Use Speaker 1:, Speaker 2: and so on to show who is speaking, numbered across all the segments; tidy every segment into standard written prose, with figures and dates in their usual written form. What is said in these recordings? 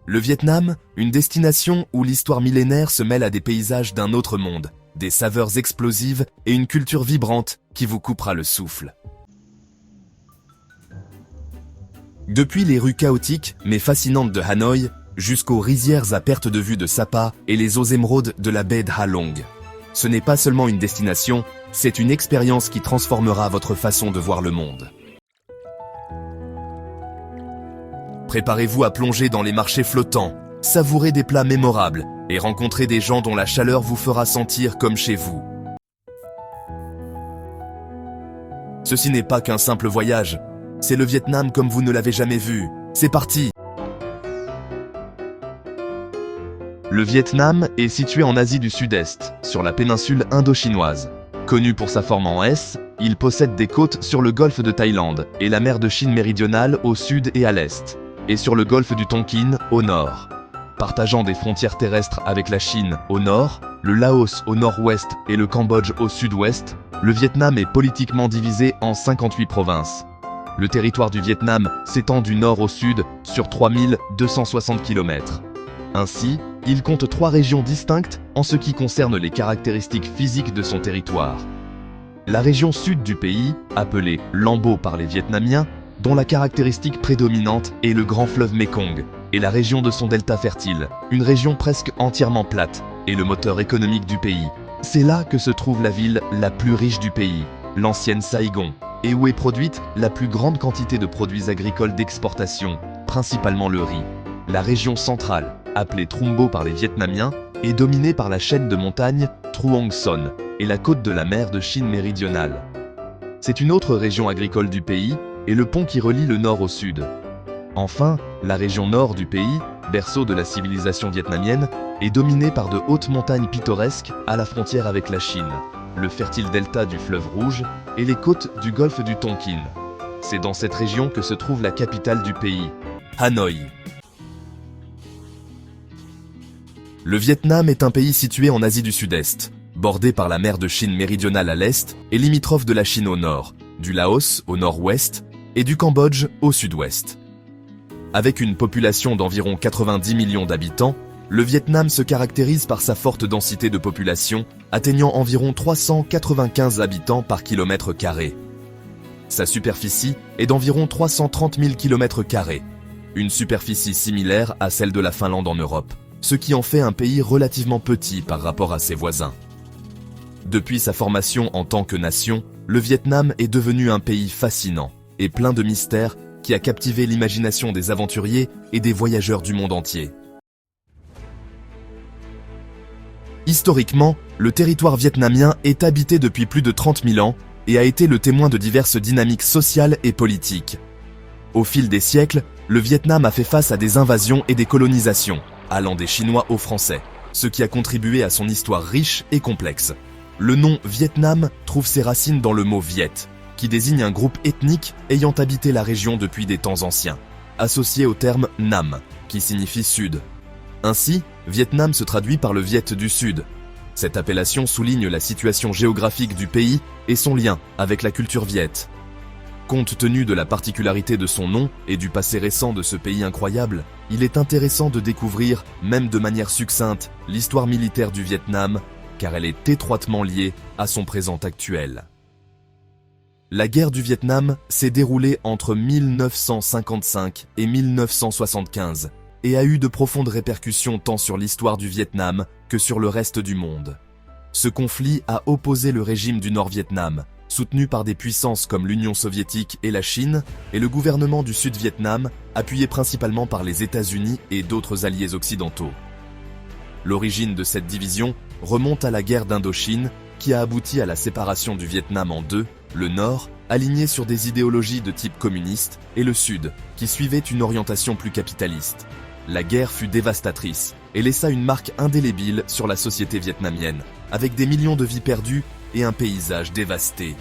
Speaker 1: Le Vietnam, une destination où l'histoire millénaire se mêle à des paysages d'un autre monde, des saveurs explosives et une culture vibrante qui vous coupera le souffle. Depuis les rues chaotiques mais fascinantes de Hanoï, jusqu'aux rizières à perte de vue de Sapa et les eaux émeraudes de la baie de Ha Long. Ce n'est pas seulement une destination, c'est une expérience qui transformera votre façon de voir le monde. Préparez-vous à plonger dans les marchés flottants, savourer des plats mémorables et rencontrer des gens dont la chaleur vous fera sentir comme chez vous. Ceci n'est pas qu'un simple voyage, c'est le Vietnam comme vous ne l'avez jamais vu. C'est parti! Le Vietnam est situé en Asie du Sud-Est, sur la péninsule indo-chinoise. Connu pour sa forme en S, il possède des côtes sur le golfe de Thaïlande et la mer de Chine méridionale au sud et à l'est, et sur le golfe du Tonkin au nord. Partageant des frontières terrestres avec la Chine au nord, le Laos au nord-ouest et le Cambodge au sud-ouest, le Vietnam est politiquement divisé en 58 provinces. Le territoire du Vietnam s'étend du nord au sud sur 3260 km. Ainsi, il compte 3 régions distinctes en ce qui concerne les caractéristiques physiques de son territoire. La région sud du pays, appelée Lambo par les Vietnamiens, dont la caractéristique prédominante est le grand fleuve Mekong, et la région de son delta fertile, une région presque entièrement plate, est le moteur économique du pays. C'est là que se trouve la ville la plus riche du pays, l'ancienne Saigon, et où est produite la plus grande quantité de produits agricoles d'exportation, principalement le riz. La région centrale, appelée Trung Bo par les Vietnamiens, est dominée par la chaîne de montagnes Truong Son et la côte de la mer de Chine méridionale. C'est une autre région agricole du pays et le pont qui relie le nord au sud. Enfin, la région nord du pays, berceau de la civilisation vietnamienne, est dominée par de hautes montagnes pittoresques à la frontière avec la Chine, le fertile delta du fleuve Rouge et les côtes du golfe du Tonkin. C'est dans cette région que se trouve la capitale du pays, Hanoï. Le Vietnam est un pays situé en Asie du Sud-Est, bordé par la mer de Chine méridionale à l'est et limitrophe de la Chine au nord, du Laos au nord-ouest et du Cambodge au sud-ouest. Avec une population d'environ 90 millions d'habitants, le Vietnam se caractérise par sa forte densité de population, atteignant environ 395 habitants par kilomètre carré. Sa superficie est d'environ 330 000 km², une superficie similaire à celle de la Finlande en Europe, ce qui en fait un pays relativement petit par rapport à ses voisins. Depuis sa formation en tant que nation, le Vietnam est devenu un pays fascinant et plein de mystères qui a captivé l'imagination des aventuriers et des voyageurs du monde entier. Historiquement, le territoire vietnamien est habité depuis plus de 30 000 ans et a été le témoin de diverses dynamiques sociales et politiques. Au fil des siècles, le Vietnam a fait face à des invasions et des colonisations, allant des Chinois aux Français, ce qui a contribué à son histoire riche et complexe. Le nom Vietnam trouve ses racines dans le mot Viet, qui désigne un groupe ethnique ayant habité la région depuis des temps anciens, associé au terme Nam, qui signifie Sud. Ainsi, Vietnam se traduit par le Viet du Sud. Cette appellation souligne la situation géographique du pays et son lien avec la culture viet. Compte tenu de la particularité de son nom et du passé récent de ce pays incroyable, il est intéressant de découvrir, même de manière succincte, l'histoire militaire du Vietnam, car elle est étroitement liée à son présent actuel. La guerre du Vietnam s'est déroulée entre 1955 et 1975 et a eu de profondes répercussions tant sur l'histoire du Vietnam que sur le reste du monde. Ce conflit a opposé le régime du Nord-Vietnam, soutenu par des puissances comme l'Union soviétique et la Chine, et le gouvernement du Sud-Vietnam, appuyé principalement par les États-Unis et d'autres alliés occidentaux. L'origine de cette division remonte à la guerre d'Indochine, qui a abouti à la séparation du Vietnam en deux, le Nord, aligné sur des idéologies de type communiste, et le Sud, qui suivait une orientation plus capitaliste. La guerre fut dévastatrice et laissa une marque indélébile sur la société vietnamienne, avec des millions de vies perdues et un paysage dévasté.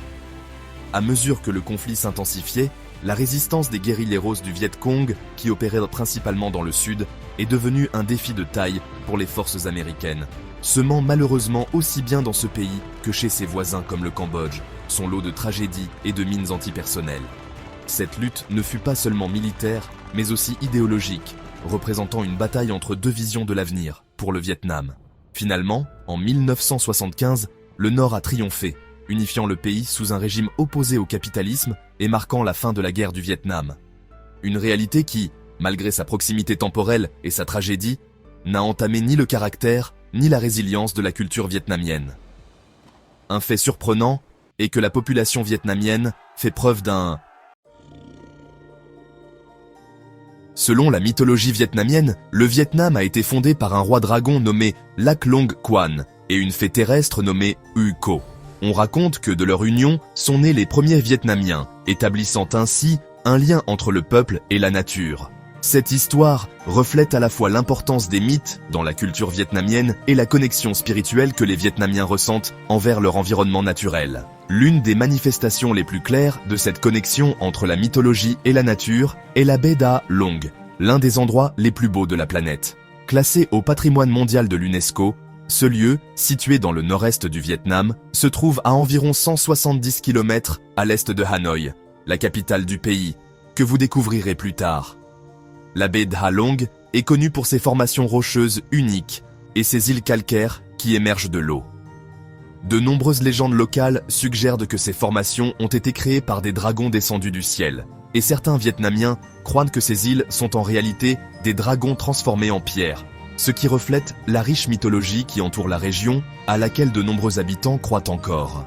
Speaker 1: À mesure que le conflit s'intensifiait, la résistance des guérilleros du Viet Cong, qui opéraient principalement dans le sud, est devenue un défi de taille pour les forces américaines, semant malheureusement aussi bien dans ce pays que chez ses voisins comme le Cambodge, son lot de tragédies et de mines antipersonnelles. Cette lutte ne fut pas seulement militaire, mais aussi idéologique, représentant une bataille entre deux visions de l'avenir pour le Vietnam. Finalement, en 1975, le Nord a triomphé, unifiant le pays sous un régime opposé au capitalisme et marquant la fin de la guerre du Vietnam. Une réalité qui, malgré sa proximité temporelle et sa tragédie, n'a entamé ni le caractère ni la résilience de la culture vietnamienne. Un fait surprenant est que la population vietnamienne fait preuve d'un... Selon la mythologie vietnamienne, le Vietnam a été fondé par un roi dragon nommé Lac Long Quan et une fée terrestre nommée U Co. On raconte que de leur union sont nés les premiers Vietnamiens, établissant ainsi un lien entre le peuple et la nature. Cette histoire reflète à la fois l'importance des mythes dans la culture vietnamienne et la connexion spirituelle que les Vietnamiens ressentent envers leur environnement naturel. L'une des manifestations les plus claires de cette connexion entre la mythologie et la nature est la baie d'A Long, l'un des endroits les plus beaux de la planète. Classé au patrimoine mondial de l'UNESCO, ce lieu, situé dans le nord-est du Vietnam, se trouve à environ 170 km à l'est de Hanoï, la capitale du pays, que vous découvrirez plus tard. La baie d'Ha Long est connue pour ses formations rocheuses uniques et ses îles calcaires qui émergent de l'eau. De nombreuses légendes locales suggèrent que ces formations ont été créées par des dragons descendus du ciel, et certains Vietnamiens croient que ces îles sont en réalité des dragons transformés en pierre, ce qui reflète la riche mythologie qui entoure la région, à laquelle de nombreux habitants croient encore.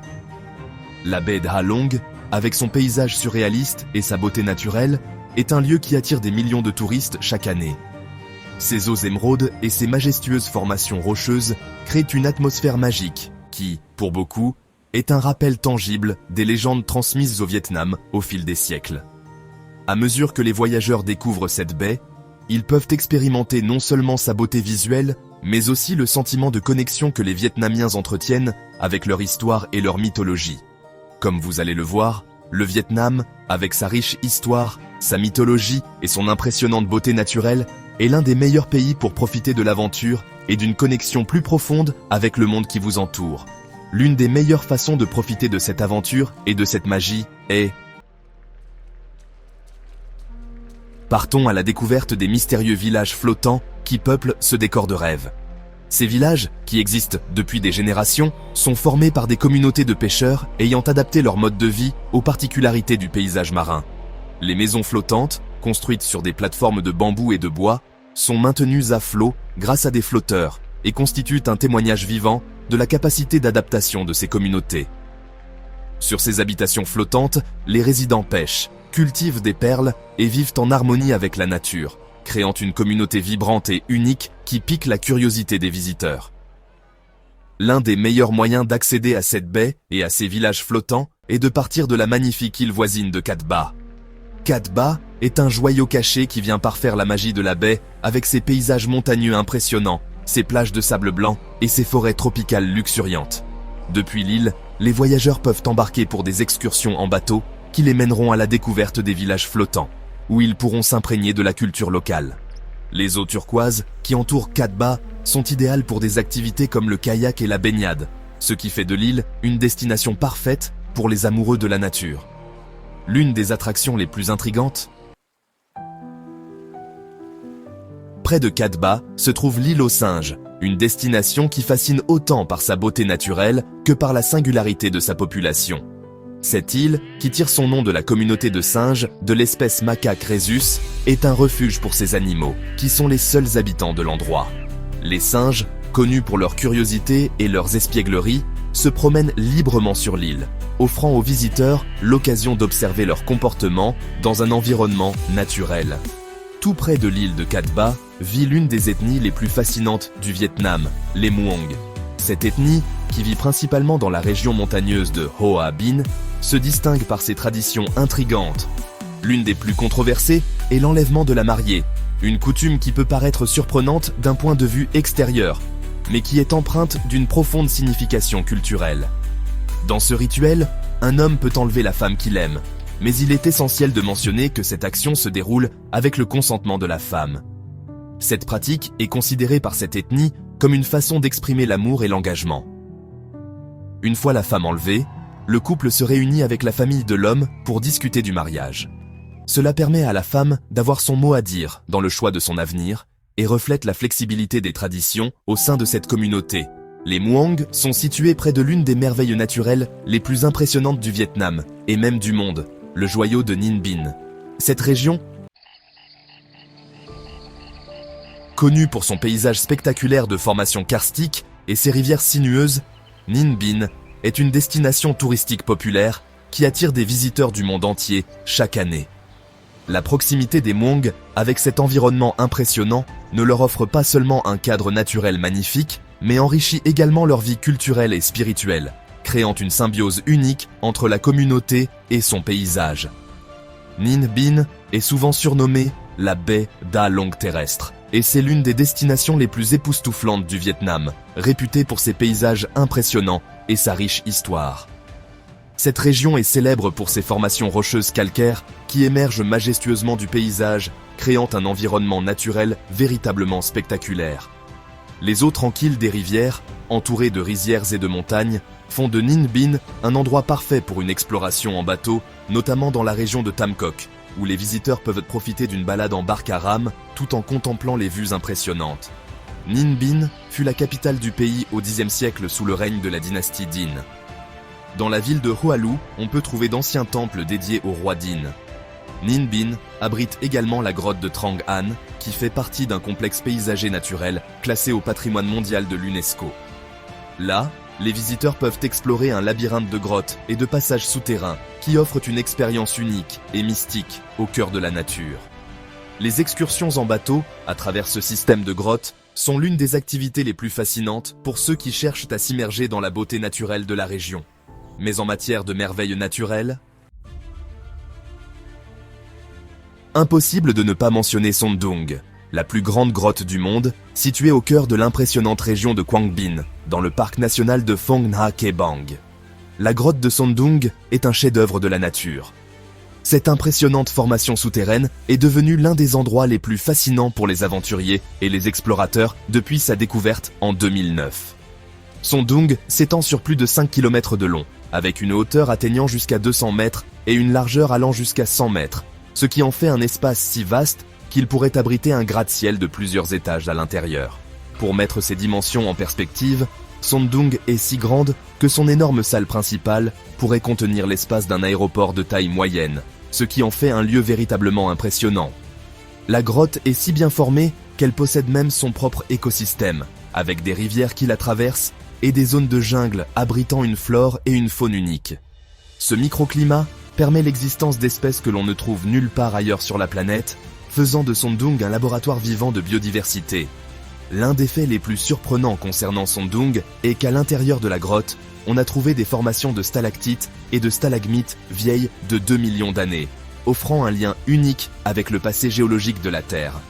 Speaker 1: La baie d'Ha Long, avec son paysage surréaliste et sa beauté naturelle, est un lieu qui attire des millions de touristes chaque année. Ses eaux émeraudes et ses majestueuses formations rocheuses créent une atmosphère magique qui, pour beaucoup, est un rappel tangible des légendes transmises au Vietnam au fil des siècles. À mesure que les voyageurs découvrent cette baie, ils peuvent expérimenter non seulement sa beauté visuelle, mais aussi le sentiment de connexion que les Vietnamiens entretiennent avec leur histoire et leur mythologie. Comme vous allez le voir, le Vietnam, avec sa riche histoire, sa mythologie et son impressionnante beauté naturelle, est l'un des meilleurs pays pour profiter de l'aventure et d'une connexion plus profonde avec le monde qui vous entoure. L'une des meilleures façons de profiter de cette aventure et de cette magie est... Partons à la découverte des mystérieux villages flottants qui peuplent ce décor de rêve. Ces villages, qui existent depuis des générations, sont formés par des communautés de pêcheurs ayant adapté leur mode de vie aux particularités du paysage marin. Les maisons flottantes, construites sur des plateformes de bambou et de bois, sont maintenues à flot grâce à des flotteurs et constituent un témoignage vivant de la capacité d'adaptation de ces communautés. Sur ces habitations flottantes, les résidents pêchent, cultivent des perles et vivent en harmonie avec la nature, créant une communauté vibrante et unique qui pique la curiosité des visiteurs. L'un des meilleurs moyens d'accéder à cette baie et à ces villages flottants est de partir de la magnifique île voisine de Cat Ba. Cat Ba est un joyau caché qui vient parfaire la magie de la baie avec ses paysages montagneux impressionnants, ses plages de sable blanc et ses forêts tropicales luxuriantes. Depuis l'île, les voyageurs peuvent embarquer pour des excursions en bateau qui les mèneront à la découverte des villages flottants, où ils pourront s'imprégner de la culture locale. Les eaux turquoises qui entourent Cat Ba sont idéales pour des activités comme le kayak et la baignade, ce qui fait de l'île une destination parfaite pour les amoureux de la nature. L'une des attractions les plus intrigantes. Près de Cat Ba se trouve l'île aux singes, une destination qui fascine autant par sa beauté naturelle que par la singularité de sa population. Cette île, qui tire son nom de la communauté de singes de l'espèce Macaque rhesus, est un refuge pour ces animaux, qui sont les seuls habitants de l'endroit. Les singes, connus pour leur curiosité et leurs espiègleries, se promènent librement sur l'île, offrant aux visiteurs l'occasion d'observer leur comportement dans un environnement naturel. Tout près de l'île de Cat Ba vit l'une des ethnies les plus fascinantes du Vietnam, les Muong. Cette ethnie, qui vit principalement dans la région montagneuse de Hoa Binh, se distingue par ses traditions intrigantes. L'une des plus controversées est l'enlèvement de la mariée, une coutume qui peut paraître surprenante d'un point de vue extérieur, mais qui est empreinte d'une profonde signification culturelle. Dans ce rituel, un homme peut enlever la femme qu'il aime, mais il est essentiel de mentionner que cette action se déroule avec le consentement de la femme. Cette pratique est considérée par cette ethnie comme une façon d'exprimer l'amour et l'engagement. Une fois la femme enlevée, le couple se réunit avec la famille de l'homme pour discuter du mariage. Cela permet à la femme d'avoir son mot à dire dans le choix de son avenir et reflète la flexibilité des traditions au sein de cette communauté. Les Muong sont situés près de l'une des merveilles naturelles les plus impressionnantes du Vietnam et même du monde, le joyau de Ninh Binh. Cette région, connue pour son paysage spectaculaire de formation karstique et ses rivières sinueuses, Ninh Binh est une destination touristique populaire qui attire des visiteurs du monde entier chaque année. La proximité des Muong avec cet environnement impressionnant ne leur offre pas seulement un cadre naturel magnifique, mais enrichit également leur vie culturelle et spirituelle, créant une symbiose unique entre la communauté et son paysage. Ninh Binh est souvent surnommée la baie d'A Long terrestre, et c'est l'une des destinations les plus époustouflantes du Vietnam, réputée pour ses paysages impressionnants et sa riche histoire. Cette région est célèbre pour ses formations rocheuses calcaires qui émergent majestueusement du paysage, créant un environnement naturel véritablement spectaculaire. Les eaux tranquilles des rivières, entourées de rizières et de montagnes, font de Ninh Binh un endroit parfait pour une exploration en bateau, notamment dans la région de Tam Coc, où les visiteurs peuvent profiter d'une balade en barque à rame tout en contemplant les vues impressionnantes. Ninh Binh fut la capitale du pays au Xe siècle sous le règne de la dynastie Dinh. Dans la ville de Hoa Lu, on peut trouver d'anciens temples dédiés au roi Dinh. Ninh Binh abrite également la grotte de Trang An, qui fait partie d'un complexe paysager naturel classé au patrimoine mondial de l'UNESCO. Là, les visiteurs peuvent explorer un labyrinthe de grottes et de passages souterrains qui offrent une expérience unique et mystique au cœur de la nature. Les excursions en bateau, à travers ce système de grottes, sont l'une des activités les plus fascinantes pour ceux qui cherchent à s'immerger dans la beauté naturelle de la région. Mais en matière de merveilles naturelles, impossible de ne pas mentionner Son Doong, la plus grande grotte du monde, située au cœur de l'impressionnante région de Quang Binh, dans le parc national de Phong Nha Ke Bang. La grotte de Son Doong est un chef-d'œuvre de la nature. Cette impressionnante formation souterraine est devenue l'un des endroits les plus fascinants pour les aventuriers et les explorateurs depuis sa découverte en 2009. Son Doong s'étend sur plus de 5 km de long, avec une hauteur atteignant jusqu'à 200 mètres et une largeur allant jusqu'à 100 mètres, ce qui en fait un espace si vaste qu'il pourrait abriter un gratte-ciel de plusieurs étages à l'intérieur. Pour mettre ses dimensions en perspective, Son Doong est si grande que son énorme salle principale pourrait contenir l'espace d'un aéroport de taille moyenne, ce qui en fait un lieu véritablement impressionnant. La grotte est si bien formée qu'elle possède même son propre écosystème, avec des rivières qui la traversent et des zones de jungle abritant une flore et une faune uniques. Ce microclimat permet l'existence d'espèces que l'on ne trouve nulle part ailleurs sur la planète, faisant de Son Doong un laboratoire vivant de biodiversité. L'un des faits les plus surprenants concernant Son Doong est qu'à l'intérieur de la grotte, on a trouvé des formations de stalactites et de stalagmites vieilles de 2 millions d'années, offrant un lien unique avec le passé géologique de la Terre.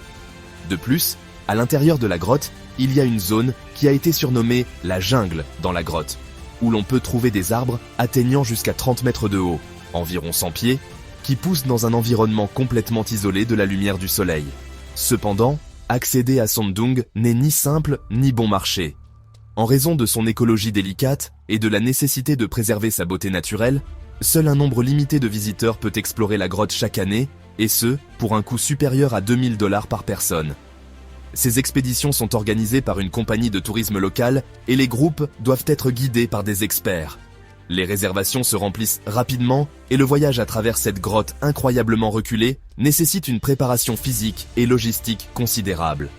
Speaker 1: De plus, à l'intérieur de la grotte, il y a une zone qui a été surnommée la jungle dans la grotte, où l'on peut trouver des arbres atteignant jusqu'à 30 mètres de haut, environ 100 pieds, qui poussent dans un environnement complètement isolé de la lumière du soleil. Cependant, accéder à Son Doong n'est ni simple ni bon marché. En raison de son écologie délicate et de la nécessité de préserver sa beauté naturelle, seul un nombre limité de visiteurs peut explorer la grotte chaque année, et ce, pour un coût supérieur à $2000 par personne. Ces expéditions sont organisées par une compagnie de tourisme locale et les groupes doivent être guidés par des experts. Les réservations se remplissent rapidement et le voyage à travers cette grotte incroyablement reculée nécessite une préparation physique et logistique considérable.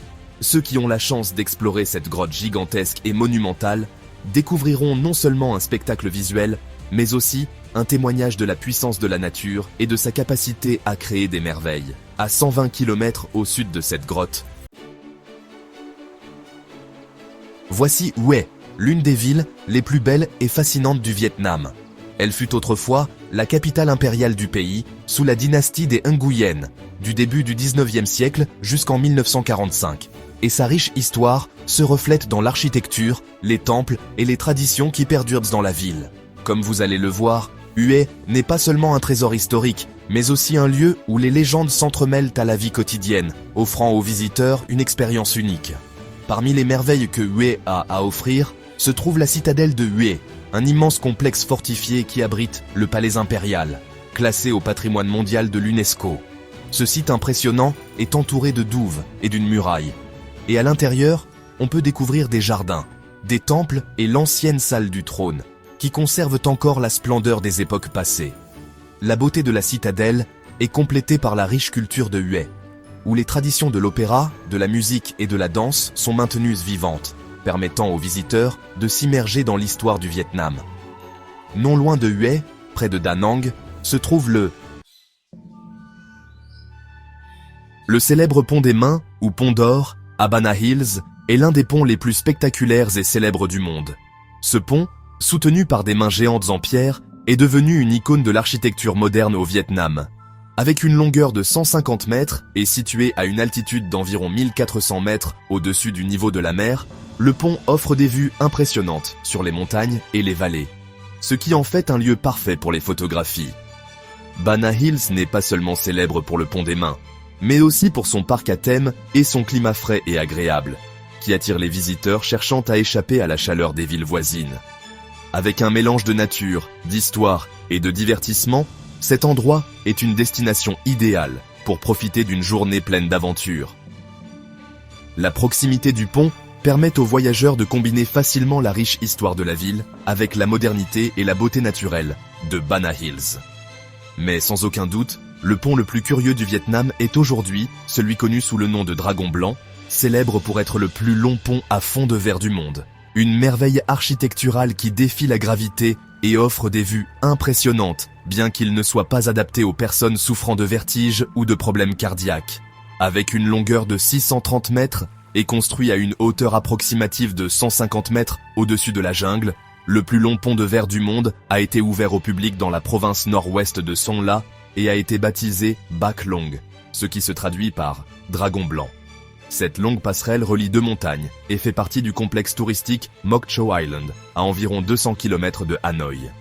Speaker 1: Ceux qui ont la chance d'explorer cette grotte gigantesque et monumentale découvriront non seulement un spectacle visuel, mais aussi un témoignage de la puissance de la nature et de sa capacité à créer des merveilles. À 120 km au sud de cette grotte, voici Hue, l'une des villes les plus belles et fascinantes du Vietnam. Elle fut autrefois la capitale impériale du pays, sous la dynastie des Nguyen, du début du 19e siècle jusqu'en 1945. Et sa riche histoire se reflète dans l'architecture, les temples et les traditions qui perdurent dans la ville. Comme vous allez le voir, Hue n'est pas seulement un trésor historique, mais aussi un lieu où les légendes s'entremêlent à la vie quotidienne, offrant aux visiteurs une expérience unique. Parmi les merveilles que Hue a à offrir, se trouve la citadelle de Hue, un immense complexe fortifié qui abrite le palais impérial. classé au patrimoine mondial de l'UNESCO. Ce site impressionnant est entouré de douves et d'une muraille. Et à l'intérieur, on peut découvrir des jardins, des temples et l'ancienne salle du trône, qui conservent encore la splendeur des époques passées. La beauté de la citadelle est complétée par la riche culture de Hue, où les traditions de l'opéra, de la musique et de la danse sont maintenues vivantes, permettant aux visiteurs de s'immerger dans l'histoire du Vietnam. Non loin de Hue, près de Da Nang, se trouve le célèbre pont des Mains, ou pont d'or, à Bana Hills, est l'un des ponts les plus spectaculaires et célèbres du monde. Ce pont, soutenu par des mains géantes en pierre, est devenu une icône de l'architecture moderne au Vietnam. Avec une longueur de 150 mètres et situé à une altitude d'environ 1400 mètres au-dessus du niveau de la mer, le pont offre des vues impressionnantes sur les montagnes et les vallées, ce qui en fait un lieu parfait pour les photographies. Bana Hills n'est pas seulement célèbre pour le pont des Mains, mais aussi pour son parc à thème et son climat frais et agréable, qui attire les visiteurs cherchant à échapper à la chaleur des villes voisines. Avec un mélange de nature, d'histoire et de divertissement, cet endroit est une destination idéale pour profiter d'une journée pleine d'aventures. La proximité du pont permet aux voyageurs de combiner facilement la riche histoire de la ville avec la modernité et la beauté naturelle de Bana Hills. Mais sans aucun doute, le pont le plus curieux du Vietnam est aujourd'hui celui connu sous le nom de Dragon Blanc, célèbre pour être le plus long pont à fond de verre du monde. Une merveille architecturale qui défie la gravité et offre des vues impressionnantes, bien qu'il ne soit pas adapté aux personnes souffrant de vertiges ou de problèmes cardiaques. Avec une longueur de 630 mètres et construit à une hauteur approximative de 150 mètres au-dessus de la jungle, le plus long pont de verre du monde a été ouvert au public dans la province nord-ouest de Son La et a été baptisé Bac Long, ce qui se traduit par Dragon Blanc. Cette longue passerelle relie deux montagnes et fait partie du complexe touristique Mok Chow Island, à environ 200 km de Hanoï.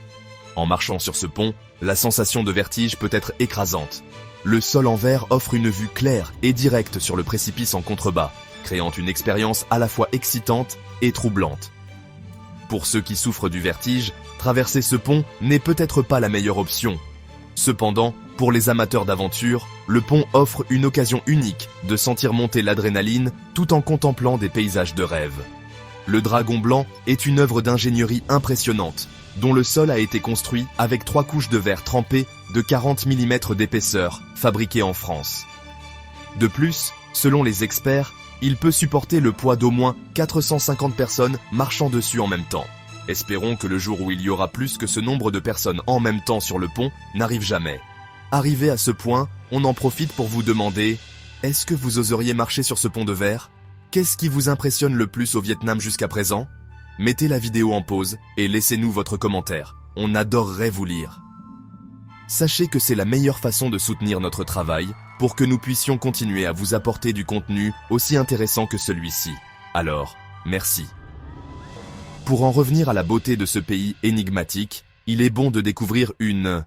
Speaker 1: En marchant sur ce pont, la sensation de vertige peut être écrasante. Le sol en verre offre une vue claire et directe sur le précipice en contrebas, créant une expérience à la fois excitante et troublante. Pour ceux qui souffrent du vertige, traverser ce pont n'est peut-être pas la meilleure option. Cependant, pour les amateurs d'aventure, le pont offre une occasion unique de sentir monter l'adrénaline tout en contemplant des paysages de rêve. Le Dragon Blanc est une œuvre d'ingénierie impressionnante, dont le sol a été construit avec 3 couches de verre trempé de 40 mm d'épaisseur, fabriquées en France. De plus, selon les experts, il peut supporter le poids d'au moins 450 personnes marchant dessus en même temps. Espérons que le jour où il y aura plus que ce nombre de personnes en même temps sur le pont n'arrive jamais. Arrivé à ce point, on en profite pour vous demander « Est-ce que vous oseriez marcher sur ce pont de verre ? Qu'est-ce qui vous impressionne le plus au Vietnam jusqu'à présent ? Mettez la vidéo en pause et laissez-nous votre commentaire. On adorerait vous lire. Sachez que c'est la meilleure façon de soutenir notre travail pour que nous puissions continuer à vous apporter du contenu aussi intéressant que celui-ci. Alors, merci. Pour en revenir à la beauté de ce pays énigmatique, il est bon de découvrir l'une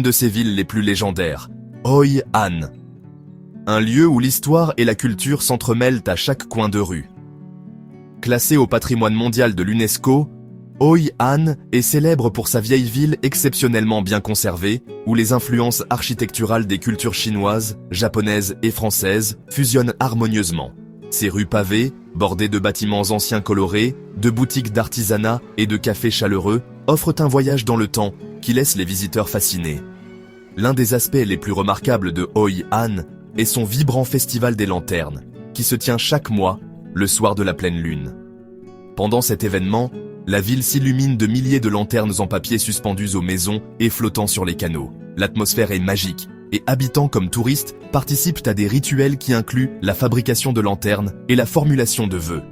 Speaker 1: de ses villes les plus légendaires, Hoi An. Un lieu où l'histoire et la culture s'entremêlent à chaque coin de rue. Classé au patrimoine mondial de l'UNESCO, Hoi An est célèbre pour sa vieille ville exceptionnellement bien conservée, où les influences architecturales des cultures chinoises, japonaises et françaises fusionnent harmonieusement. Ses rues pavées, bordées de bâtiments anciens colorés, de boutiques d'artisanat et de cafés chaleureux, offrent un voyage dans le temps qui laisse les visiteurs fascinés. L'un des aspects les plus remarquables de Hoi An est son vibrant festival des lanternes, qui se tient chaque mois, le soir de la pleine lune. Pendant cet événement, la ville s'illumine de milliers de lanternes en papier suspendues aux maisons et flottant sur les canaux. L'atmosphère est magique, et habitants comme touristes participent à des rituels qui incluent la fabrication de lanternes et la formulation de vœux.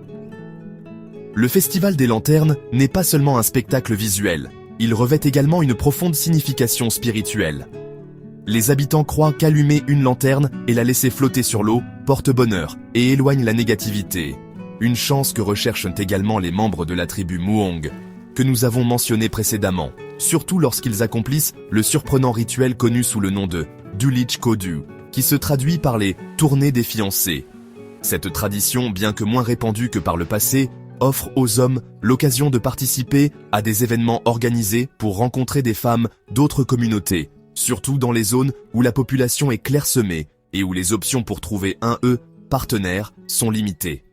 Speaker 1: Le Festival des Lanternes n'est pas seulement un spectacle visuel, il revêt également une profonde signification spirituelle. Les habitants croient qu'allumer une lanterne et la laisser flotter sur l'eau porte bonheur et éloigne la négativité. Une chance que recherchent également les membres de la tribu Muong, que nous avons mentionné précédemment, surtout lorsqu'ils accomplissent le surprenant rituel connu sous le nom de Dulich Kodu, qui se traduit par les tournées des fiancés. Cette tradition, bien que moins répandue que par le passé, offre aux hommes l'occasion de participer à des événements organisés pour rencontrer des femmes d'autres communautés, surtout dans les zones où la population est clairsemée et où les options pour trouver un partenaire sont limitées.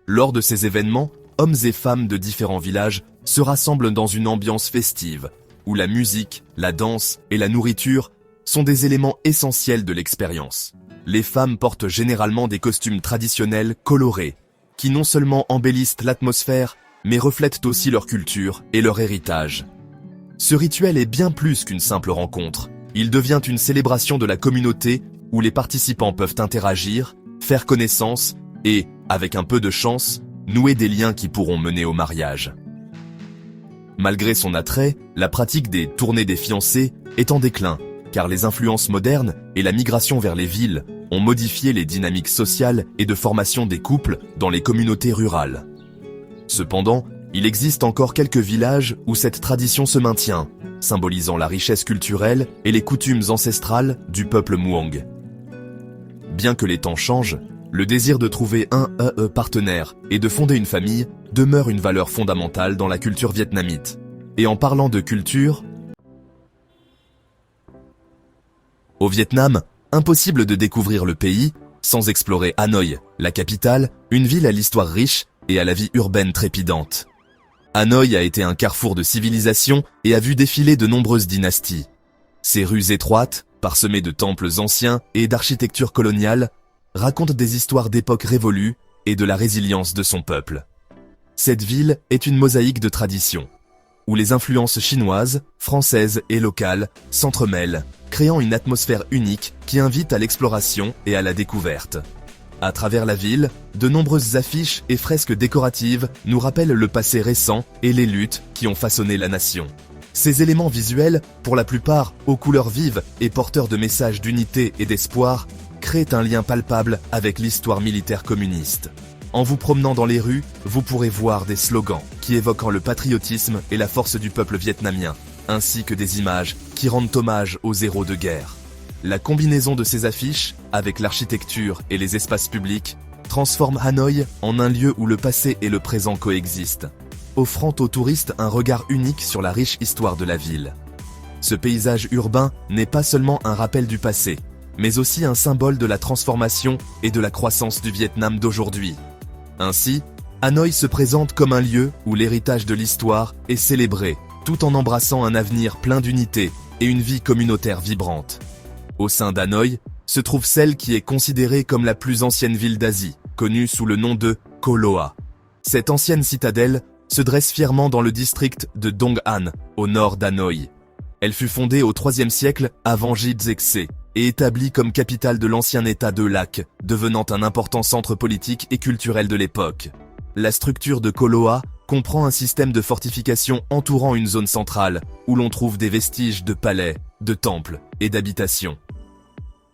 Speaker 1: Lors de ces événements, hommes et femmes de différents villages se rassemblent dans une ambiance festive, où la musique, la danse et la nourriture sont des éléments essentiels de l'expérience. Les femmes portent généralement des costumes traditionnels colorés, qui non seulement embellissent l'atmosphère, mais reflètent aussi leur culture et leur héritage. Ce rituel est bien plus qu'une simple rencontre. Il devient une célébration de la communauté où les participants peuvent interagir, faire connaissance et, avec un peu de chance, nouer des liens qui pourront mener au mariage. Malgré son attrait, la pratique des tournées des fiancés est en déclin, car les influences modernes et la migration vers les villes ont modifié les dynamiques sociales et de formation des couples dans les communautés rurales. Cependant, il existe encore quelques villages où cette tradition se maintient, symbolisant la richesse culturelle et les coutumes ancestrales du peuple Muong. Bien que les temps changent, le désir de trouver un partenaire et de fonder une famille demeure une valeur fondamentale dans la culture vietnamite. Et en parlant de culture, au Vietnam, impossible de découvrir le pays sans explorer Hanoï, la capitale, une ville à l'histoire riche et à la vie urbaine trépidante. Hanoï a été un carrefour de civilisation et a vu défiler de nombreuses dynasties. Ses rues étroites, parsemées de temples anciens et d'architecture coloniale, racontent des histoires d'époques révolues et de la résilience de son peuple. Cette ville est une mosaïque de traditions, où les influences chinoises, françaises et locales s'entremêlent, créant une atmosphère unique qui invite à l'exploration et à la découverte. À travers la ville, de nombreuses affiches et fresques décoratives nous rappellent le passé récent et les luttes qui ont façonné la nation. Ces éléments visuels, pour la plupart aux couleurs vives et porteurs de messages d'unité et d'espoir, créent un lien palpable avec l'histoire militaire communiste. En vous promenant dans les rues, vous pourrez voir des slogans qui évoquent le patriotisme et la force du peuple vietnamien, ainsi que des images qui rendent hommage aux héros de guerre. La combinaison de ces affiches, avec l'architecture et les espaces publics, transforme Hanoï en un lieu où le passé et le présent coexistent, offrant aux touristes un regard unique sur la riche histoire de la ville. Ce paysage urbain n'est pas seulement un rappel du passé, mais aussi un symbole de la transformation et de la croissance du Vietnam d'aujourd'hui. Ainsi, Hanoï se présente comme un lieu où l'héritage de l'histoire est célébré, tout en embrassant un avenir plein d'unité et une vie communautaire vibrante. Au sein d'Hanoï se trouve celle qui est considérée comme la plus ancienne ville d'Asie, connue sous le nom de Ko Loa. Cette ancienne citadelle se dresse fièrement dans le district de Dong An, au nord d'Hanoï. Elle fut fondée au IIIe siècle avant J-Dzexé et établie comme capitale de l'ancien État de Lac, devenant un important centre politique et culturel de l'époque. La structure de Ko Loa comprend un système de fortification entourant une zone centrale, où l'on trouve des vestiges de palais, de temples et d'habitations.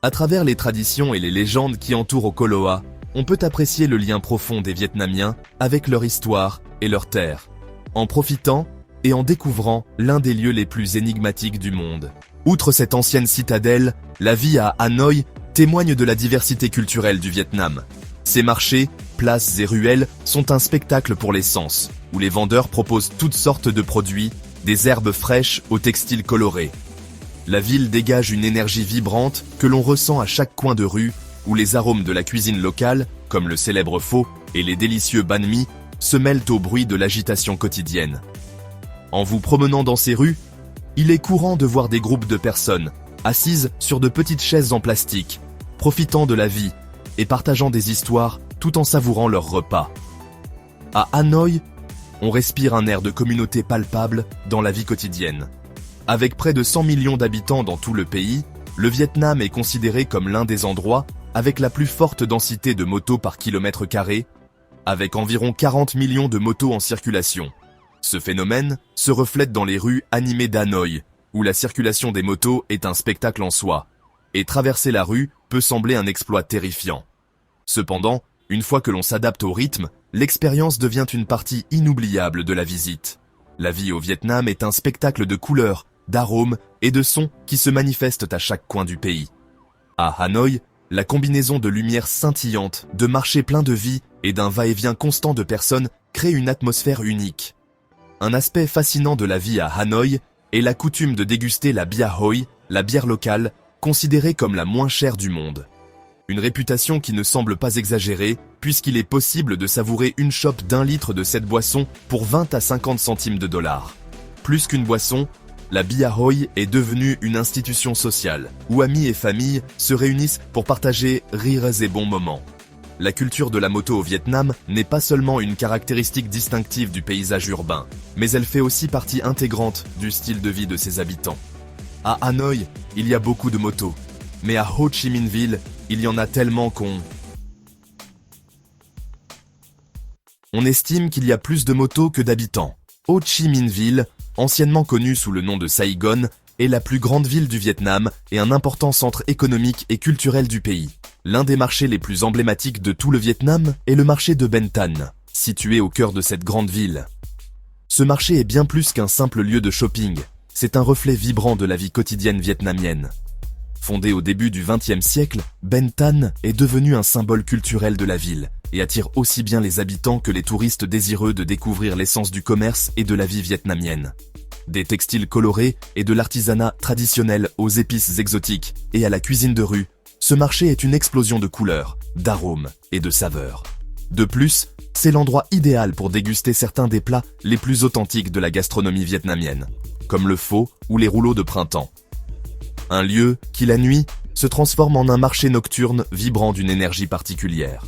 Speaker 1: À travers les traditions et les légendes qui entourent Ko Loa, on peut apprécier le lien profond des Vietnamiens avec leur histoire et leur terre, en profitant et en découvrant l'un des lieux les plus énigmatiques du monde. Outre cette ancienne citadelle, la vie à Hanoï témoigne de la diversité culturelle du Vietnam. Ses marchés, places et ruelles sont un spectacle pour les sens, où les vendeurs proposent toutes sortes de produits, des herbes fraîches aux textiles colorés. La ville dégage une énergie vibrante que l'on ressent à chaque coin de rue, où les arômes de la cuisine locale, comme le célèbre pho et les délicieux banh mi, se mêlent au bruit de l'agitation quotidienne. En vous promenant dans ces rues, il est courant de voir des groupes de personnes, assises sur de petites chaises en plastique, profitant de la vie et partageant des histoires tout en savourant leur repas. À Hanoï, on respire un air de communauté palpable dans la vie quotidienne. Avec près de 100 millions d'habitants dans tout le pays, le Vietnam est considéré comme l'un des endroits avec la plus forte densité de motos par kilomètre carré, avec environ 40 millions de motos en circulation. Ce phénomène se reflète dans les rues animées d'Hanoï, où la circulation des motos est un spectacle en soi, et traverser la rue peut sembler un exploit terrifiant. Cependant, une fois que l'on s'adapte au rythme, l'expérience devient une partie inoubliable de la visite. La vie au Vietnam est un spectacle de couleurs, d'arômes et de sons qui se manifestent à chaque coin du pays. À Hanoï, la combinaison de lumières scintillantes, de marchés pleins de vie et d'un va-et-vient constant de personnes crée une atmosphère unique. Un aspect fascinant de la vie à Hanoï est la coutume de déguster la bia hoi, la bière locale, considérée comme la moins chère du monde. Une réputation qui ne semble pas exagérée, puisqu'il est possible de savourer une chope d'1 litre de cette boisson pour 20 à 50 centimes de dollars. Plus qu'une boisson, la bia hoi est devenue une institution sociale, où amis et familles se réunissent pour partager rires et bons moments. La culture de la moto au Vietnam n'est pas seulement une caractéristique distinctive du paysage urbain, mais elle fait aussi partie intégrante du style de vie de ses habitants. À Hanoï, il y a beaucoup de motos, mais à Ho Chi Minh Ville, il y en a tellement qu'on estime qu'il y a plus de motos que d'habitants. Ho Chi Minh Ville, anciennement connue sous le nom de Saigon, est la plus grande ville du Vietnam et un important centre économique et culturel du pays. L'un des marchés les plus emblématiques de tout le Vietnam est le marché de Ben Thanh, situé au cœur de cette grande ville. Ce marché est bien plus qu'un simple lieu de shopping, c'est un reflet vibrant de la vie quotidienne vietnamienne. Fondé au début du XXe siècle, Ben Thanh est devenu un symbole culturel de la ville et attire aussi bien les habitants que les touristes désireux de découvrir l'essence du commerce et de la vie vietnamienne. Des textiles colorés et de l'artisanat traditionnel aux épices exotiques et à la cuisine de rue, ce marché est une explosion de couleurs, d'arômes et de saveurs. De plus, c'est l'endroit idéal pour déguster certains des plats les plus authentiques de la gastronomie vietnamienne, comme le pho ou les rouleaux de printemps. Un lieu qui, la nuit, se transforme en un marché nocturne vibrant d'une énergie particulière.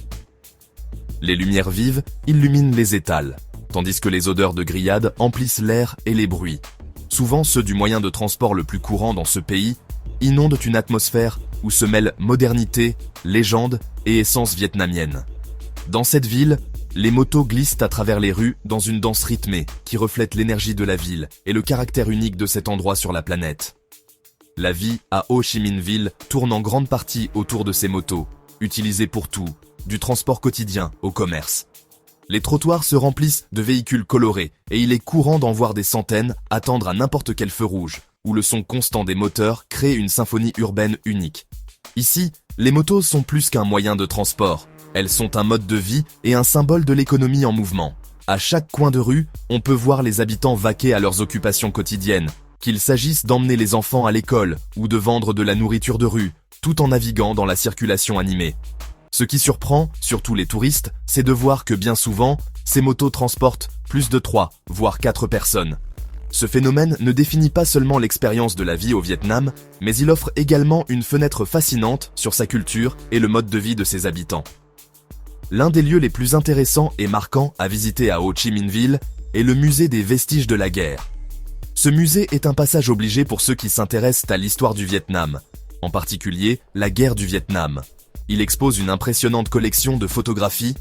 Speaker 1: Les lumières vives illuminent les étals, tandis que les odeurs de grillades emplissent l'air et les bruits. Souvent ceux du moyen de transport le plus courant dans ce pays, inondent une atmosphère où se mêlent modernité, légende et essence vietnamienne. Dans cette ville, les motos glissent à travers les rues dans une danse rythmée qui reflète l'énergie de la ville et le caractère unique de cet endroit sur la planète. La vie à Ho Chi Minh Ville tourne en grande partie autour de ces motos, utilisées pour tout, du transport quotidien au commerce. Les trottoirs se remplissent de véhicules colorés et il est courant d'en voir des centaines attendre à n'importe quel feu rouge, où le son constant des moteurs crée une symphonie urbaine unique. Ici, les motos sont plus qu'un moyen de transport. Elles sont un mode de vie et un symbole de l'économie en mouvement. À chaque coin de rue, on peut voir les habitants vaquer à leurs occupations quotidiennes, qu'il s'agisse d'emmener les enfants à l'école ou de vendre de la nourriture de rue, tout en naviguant dans la circulation animée. Ce qui surprend, surtout les touristes, c'est de voir que bien souvent, ces motos transportent plus de 3, voire 4 personnes. Ce phénomène ne définit pas seulement l'expérience de la vie au Vietnam, mais il offre également une fenêtre fascinante sur sa culture et le mode de vie de ses habitants. L'un des lieux les plus intéressants et marquants à visiter à Ho Chi Minh Ville est le musée des vestiges de la guerre. Ce musée est un passage obligé pour ceux qui s'intéressent à l'histoire du Vietnam, en particulier la guerre du Vietnam. Il expose une impressionnante collection de photographies,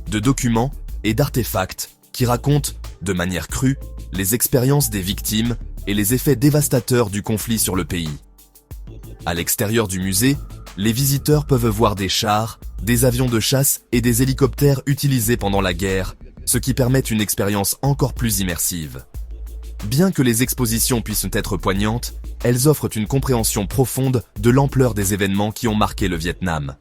Speaker 1: de documents et d'artefacts qui racontent, de manière crue, les expériences des victimes et les effets dévastateurs du conflit sur le pays. À l'extérieur du musée, les visiteurs peuvent voir des chars, des avions de chasse et des hélicoptères utilisés pendant la guerre, ce qui permet une expérience encore plus immersive. Bien que les expositions puissent être poignantes, elles offrent une compréhension profonde de l'ampleur des événements qui ont marqué le Vietnam.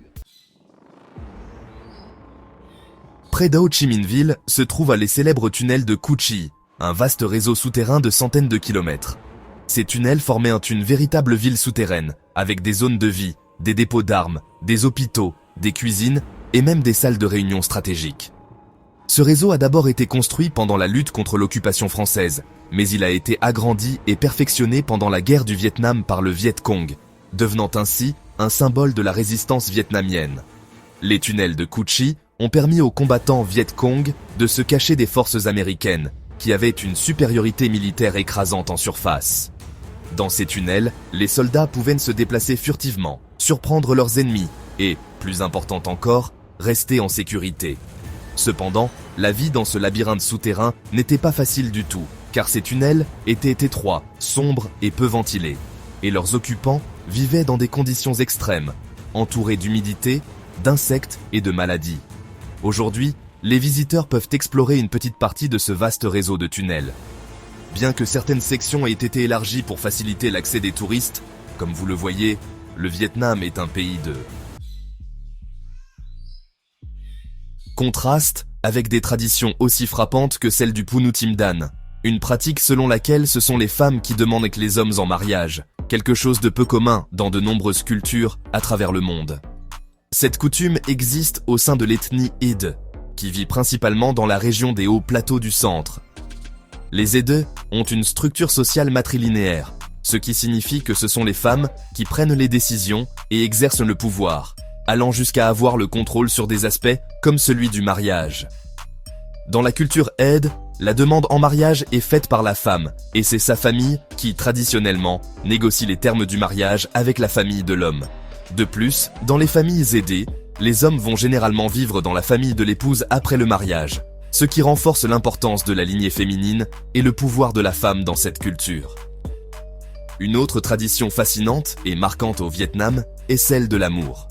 Speaker 1: Près d'Ho Chi Minh Ville se trouvent les célèbres tunnels de Cu Chi, un vaste réseau souterrain de centaines de kilomètres. Ces tunnels formaient une véritable ville souterraine, avec des zones de vie, des dépôts d'armes, des hôpitaux, des cuisines et même des salles de réunion stratégiques. Ce réseau a d'abord été construit pendant la lutte contre l'occupation française, mais il a été agrandi et perfectionné pendant la guerre du Vietnam par le Viet Cong, devenant ainsi un symbole de la résistance vietnamienne. Les tunnels de Cu Chi ont permis aux combattants Viet Cong de se cacher des forces américaines, qui avaient une supériorité militaire écrasante en surface. Dans ces tunnels, les soldats pouvaient se déplacer furtivement, surprendre leurs ennemis et, plus important encore, rester en sécurité. Cependant, la vie dans ce labyrinthe souterrain n'était pas facile du tout, car ces tunnels étaient étroits, sombres et peu ventilés, et leurs occupants vivaient dans des conditions extrêmes, entourés d'humidité, d'insectes et de maladies. Aujourd'hui, les visiteurs peuvent explorer une petite partie de ce vaste réseau de tunnels. Bien que certaines sections aient été élargies pour faciliter l'accès des touristes, comme vous le voyez, le Vietnam est un pays de contraste avec des traditions aussi frappantes que celle du Punutimdan, une pratique selon laquelle ce sont les femmes qui demandent avec les hommes en mariage, quelque chose de peu commun dans de nombreuses cultures à travers le monde. Cette coutume existe au sein de l'ethnie Ede, qui vit principalement dans la région des hauts plateaux du centre. Les Ede ont une structure sociale matrilinéaire, ce qui signifie que ce sont les femmes qui prennent les décisions et exercent le pouvoir, allant jusqu'à avoir le contrôle sur des aspects comme celui du mariage. Dans la culture Ede, la demande en mariage est faite par la femme, et c'est sa famille qui, traditionnellement, négocie les termes du mariage avec la famille de l'homme. De plus, dans les familles aidées, les hommes vont généralement vivre dans la famille de l'épouse après le mariage, ce qui renforce l'importance de la lignée féminine et le pouvoir de la femme dans cette culture. Une autre tradition fascinante et marquante au Vietnam est celle de l'amour.